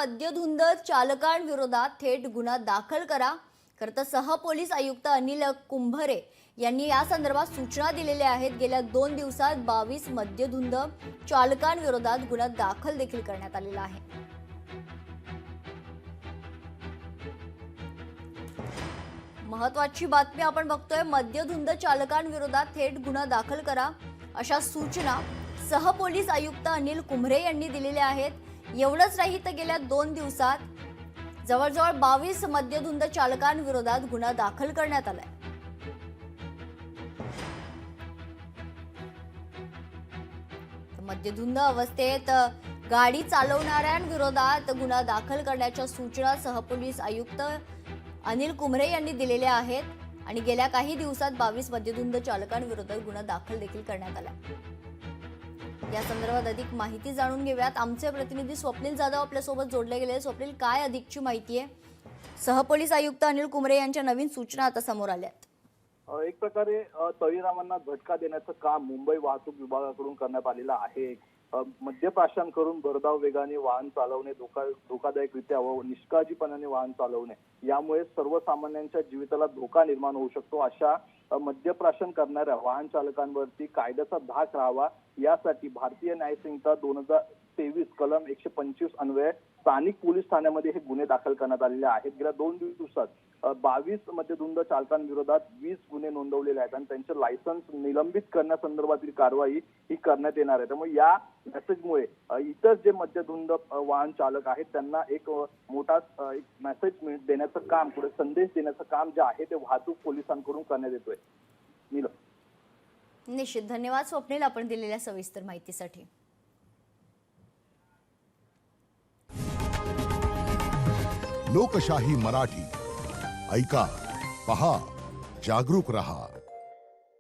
मद्यधुंद चालकांविरोधात थेट गुन्हा दाखल करा. खरं सहपोलीस आयुक्त अनिल कुंभरे यांनी या संदर्भात सूचना दिलेल्या आहेत. गेल्या 2 दिवसात 22 मद्यधुंद चालकांविरोधात गुन्हा दाखल देखील करण्यात आलेला आहे. महत्त्वाची बातमी आपण बघतोय. मद्यधुंद चालकांविरोधात थेट गुन्हा दाखल करा अशा सूचना सहपोलीस आयुक्त अनिल कुंभरे यांनी दिलेल्या आहेत. एवढंच नाही तर गेल्या 2 दिवसात जवळजवळ 22 मद्यधुंद चालकांविरोधात गुन्हा दाखल करण्यात आलाय. मद्यधुंद अवस्थेत गाडी चालवणाऱ्यांविरोधात गुन्हा दाखल करण्याच्या सूचना सहपोलीस आयुक्त अनिल कुंभरे यांनी दिलेल्या आहेत. आणि गेल्या काही दिवसात 22 मद्यधुंद चालकांविरोधात गुन्हा दाखल देखील करण्यात आला. या संदर्भात अधिक माहिती जाणून घेऊयात. आमचे प्रतिनिधी स्वप्नील जाधव आपल्यासोबत जोडले गेले. स्वप्नील, काय अधिकची माहिती आहे? सहपोलीस आयुक्त अनिल कुंभरे यांच्या नवीन सूचना आता समोर आल्यात. एक प्रकारे तळीरामांना झटका देण्याचं काम मुंबई वाहतूक विभागाकडून करण्यात आलेलं आहे. मद्यप्राशन करून भरधाव वेगाने वाहन चालवणे, धोकादायकरित्या व निष्काळजीपणाने वाहन चालवणे यामुळे सर्वसामान्यांच्या जीविताला धोका निर्माण होऊ शकतो. अशा मद्यप्राशन करणाऱ्या वाहन चालकांवरती कायद्याचा धाक राहावा यासाठी भारतीय न्याय संहिता 2023 कलम 125 अन्वये स्थानिक पोलीस ठाण्यामध्ये हे गुन्हे दाखल करण्यात आलेले आहेत. गेल्या 2 दिवसात 22 मद्यधुंद चालकांविरोधात 20 गुन्हे नोंदवलेले आहेत आणि त्यांचे लायसन्स निलंबित करण्यासंदर्भातील कारवाई ही करण्यात येणार आहे. त्यामुळे या मेसेजमुळे इतर जे मद्यधुंद वाहन चालक आहेत त्यांना एक मोठा एक मेसेज देण्याचं काम, पुढे संदेश देण्याचं काम जे आहे ते वाहतूक पोलिसांकडून करण्यात येतोय. निश्चित. धन्यवाद स्वप्नील, आपण दिलेल्या सविस्तर माहितीसाठी. लोकशाही मराठी ऐका, पहा, जागरूक रहा.